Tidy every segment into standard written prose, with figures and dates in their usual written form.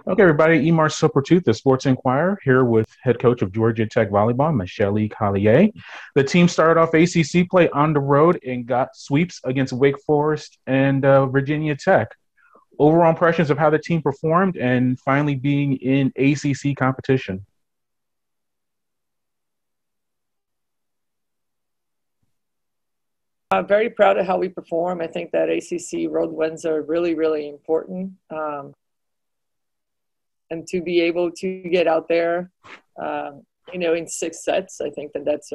Okay, everybody. Emar Sopertooth, the Sports Inquirer, here with head coach of Georgia Tech Volleyball, Michelle Collier. The team started off ACC play on the road and got sweeps against Wake Forest and Virginia Tech. Overall impressions of how the team performed and finally being in ACC competition. I'm very proud of how we perform. I think that ACC road wins are really, really important. And to be able to get out there, in 6 sets, I think that's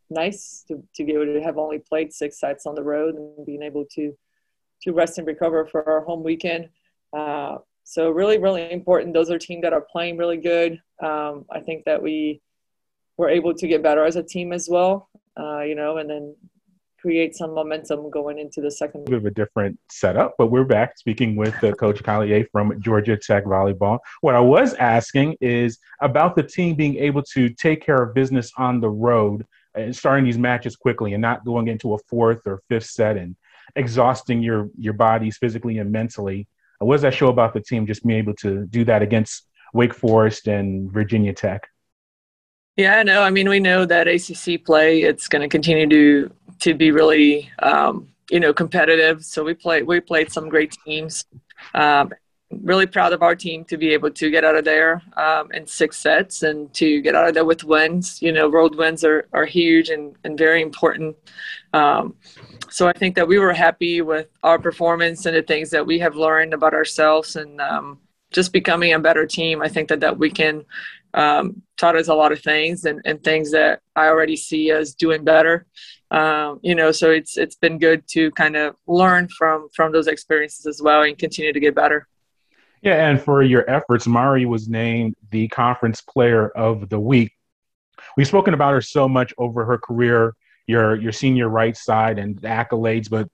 nice to be able to have only played 6 sets on the road and being able to rest and recover for our home weekend. So really, really important. Those are teams that are playing really good. I think that we were able to get better as a team as well, and then create some momentum going into the second. A bit of a different setup, but we're back speaking with Coach Collier from Georgia Tech Volleyball. What I was asking is about the team being able to take care of business on the road and starting these matches quickly and not going into a fourth or fifth set and exhausting your bodies physically and mentally. What does that show about the team just being able to do that against Wake Forest and Virginia Tech? Yeah, no, I mean, we know that ACC play, it's going to continue to be really, competitive. So we played some great teams. Really proud of our team to be able to get out of there in 6 sets and to get out of there with wins. Road wins are huge and very important. So I think that we were happy with our performance and the things that we have learned about ourselves and just becoming a better team. I think that weekend taught us a lot of things and things that I already see us doing better. So it's been good to kind of learn from those experiences as well and continue to get better. Yeah, and for your efforts, Mari was named the Conference Player of the Week. We've spoken about her so much over her career, your senior right side and the accolades, but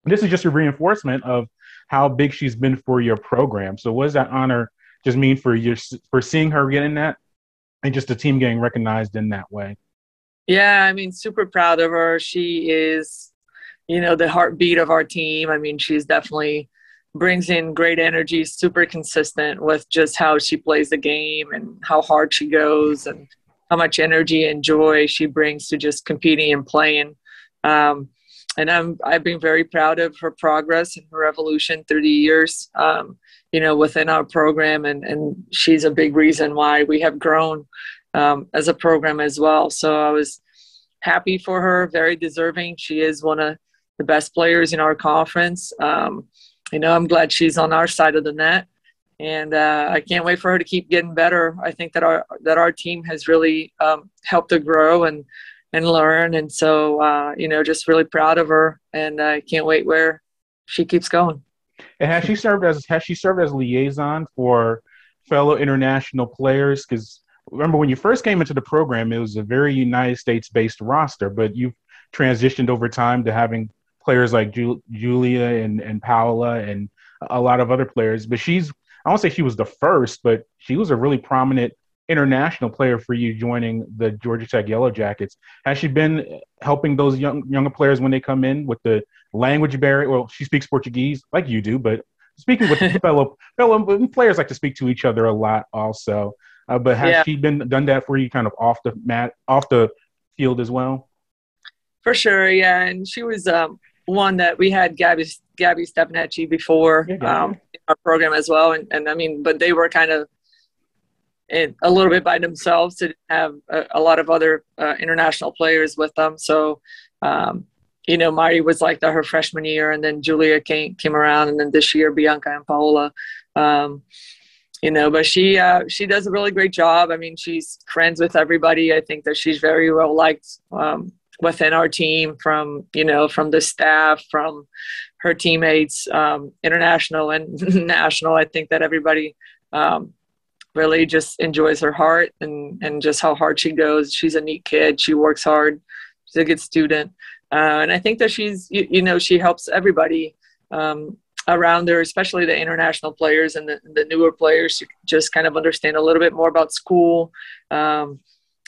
this is just a reinforcement of how big she's been for your program. So what does that honor just mean for seeing her getting that and just the team getting recognized in that way? Yeah, I mean, super proud of her. She is, the heartbeat of our team. I mean, she's definitely brings in great energy, super consistent with just how she plays the game and how hard she goes and how much energy and joy she brings to just competing and playing. And I've been very proud of her progress and her evolution through the years, within our program. And she's a big reason why we have grown as a program as well. So I was happy for her, very deserving. She is one of the best players in our conference. I'm glad she's on our side of the net. And I can't wait for her to keep getting better. I think that our team has really helped her grow and learn. And so, just really proud of her, and I can't wait where she keeps going. And has she served as liaison for fellow international players? Because remember, when you first came into the program, it was a very United States-based roster, but you've transitioned over time to having players like Julia and Paola and a lot of other players. But I won't say she was the first, but she was a really prominent international player for you joining the Georgia Tech Yellow Jackets. Has she been helping those younger players when they come in with the language barrier? Well, she speaks Portuguese like you do, but speaking with fellow players like to speak to each other a lot also. But has she done that for you kind of off the field as well? For sure, yeah. And she was one that we had Gabby Stepanecci before in our program as well. And I mean, but they were kind of a little bit by themselves to have a lot of other international players with them. So, Mari was like her freshman year, and then Julia came around, and then this year Bianca and Paola. But she does a really great job. I mean, she's friends with everybody. I think that she's very well liked within our team from the staff, from her teammates, international and national. I think that everybody really just enjoys her heart and just how hard she goes. She's a neat kid. She works hard. She's a good student. And I think that she's, she helps everybody around her, especially the international players and the newer players, to just kind of understand a little bit more about school, about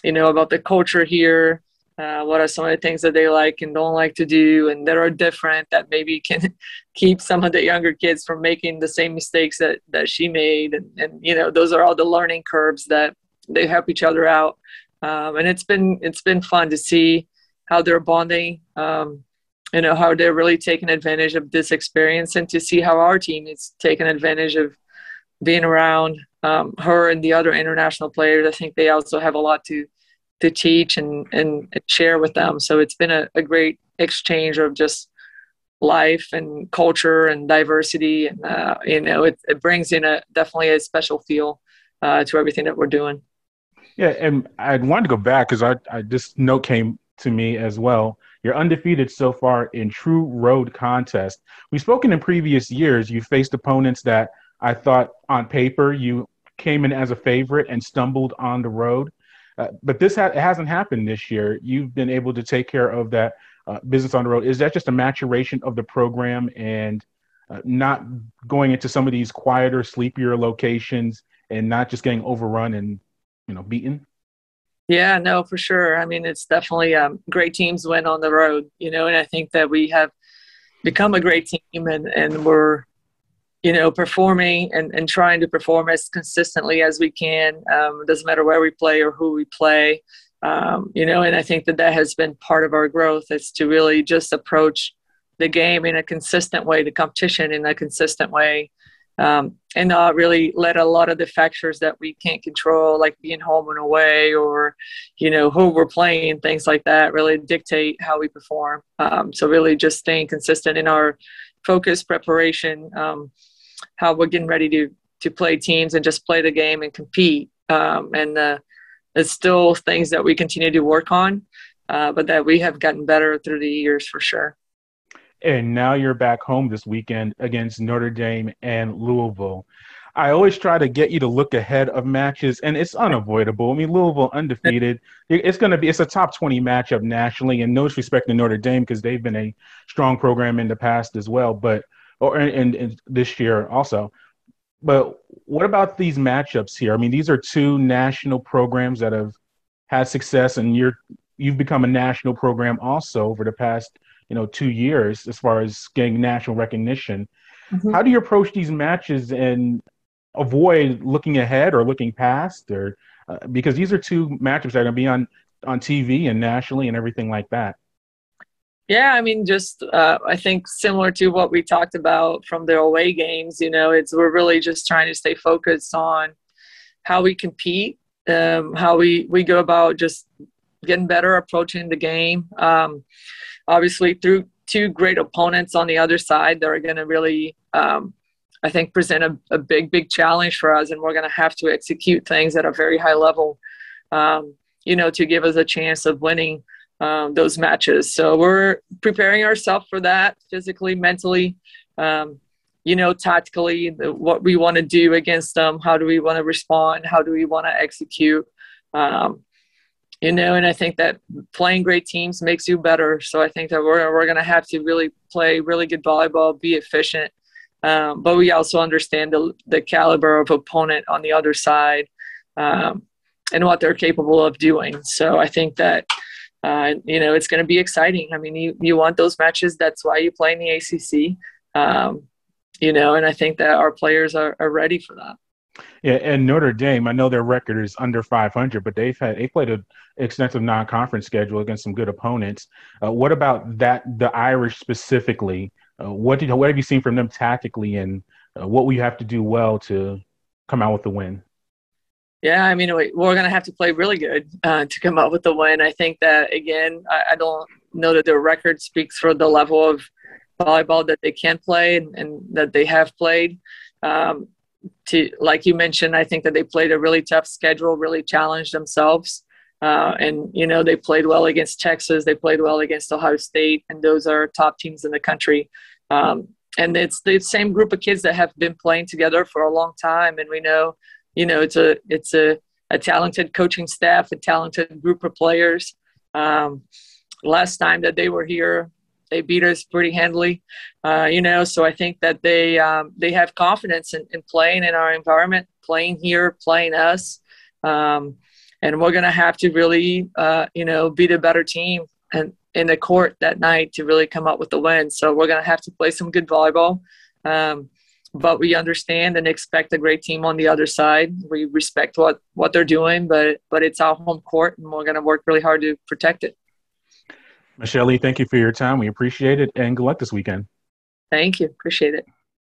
the culture here, What are some of the things that they like and don't like to do and that are different that maybe can keep some of the younger kids from making the same mistakes that she made. And those are all the learning curves that they help each other out. And it's been fun to see how they're bonding, how they're really taking advantage of this experience, and to see how our team is taking advantage of being around her and the other international players. I think they also have a lot to teach and share with them. So it's been a great exchange of just life and culture and diversity. And, it brings in definitely a special feel to everything that we're doing. Yeah, and I wanted to go back because I this note came to me as well. You're undefeated so far in true road contests. We've spoken in previous years. You faced opponents that I thought on paper you came in as a favorite and stumbled on the road. But this it hasn't happened this year. You've been able to take care of that business on the road. Is that just a maturation of the program and not going into some of these quieter, sleepier locations and not just getting overrun and beaten? Yeah, no, for sure. I mean, it's definitely great teams win on the road, and I think that we have become a great team and we're, performing and trying to perform as consistently as we can. It doesn't matter where we play or who we play, and I think that has been part of our growth, is to really just approach the game in a consistent way, the competition in a consistent way, and not really let a lot of the factors that we can't control, like being home and away or, who we're playing, things like that, really dictate how we perform. So really just staying consistent in our focus, preparation, how we're getting ready to play teams and just play the game and compete. And it's still things that we continue to work on, but that we have gotten better through the years for sure. And now you're back home this weekend against Notre Dame and Louisville. I always try to get you to look ahead of matches, and it's unavoidable. I mean, Louisville undefeated. It's a top 20 matchup nationally, and no disrespect to Notre Dame because they've been a strong program in the past as well, and this year also. But what about these matchups here? I mean, these are two national programs that have had success, and you've become a national program also over the past 2 years as far as getting national recognition. Mm-hmm. How do you approach these matches and avoid looking ahead or looking past, or because these are two matchups that are going to be on TV and nationally and everything like that? Yeah, I mean, just I think similar to what we talked about from the away games, we're really just trying to stay focused on how we compete, how we go about just getting better, approaching the game. Obviously, through two great opponents on the other side that are going to really, I think, present a big challenge for us, and we're going to have to execute things at a very high level, to give us a chance of winning those matches. So we're preparing ourselves for that physically, mentally, tactically, what we want to do against them. How do we want to respond? How do we want to execute? And I think that playing great teams makes you better. So I think that we're going to have to really play really good volleyball, be efficient. But we also understand the caliber of opponent on the other side and what they're capable of doing. So I think that, it's going to be exciting. I mean, you want those matches. That's why you play in the ACC, and I think that our players are ready for that. Yeah, and Notre Dame, I know their record is under 500, but they played an extensive non-conference schedule against some good opponents. What about the Irish specifically? What have you seen from them tactically, and what will you have to do well to come out with the win? Yeah, I mean, we're going to have to play really good to come up with the win. I think that, again, I don't know that their record speaks for the level of volleyball that they can play and that they have played. Like you mentioned, I think that they played a really tough schedule, really challenged themselves. And they played well against Texas. They played well against Ohio State, and those are top teams in the country. And it's the same group of kids that have been playing together for a long time. And we know, it's a talented coaching staff, a talented group of players. Last time that they were here, they beat us pretty handily, so I think that they have confidence in playing in our environment, playing here, playing us. And and we're going to have to really, be the better team and in the court that night to really come up with the win. So we're going to have to play some good volleyball. But we understand and expect a great team on the other side. We respect what they're doing, but it's our home court, and we're going to work really hard to protect it. Michelle, thank you for your time. We appreciate it, and good luck this weekend. Thank you. Appreciate it.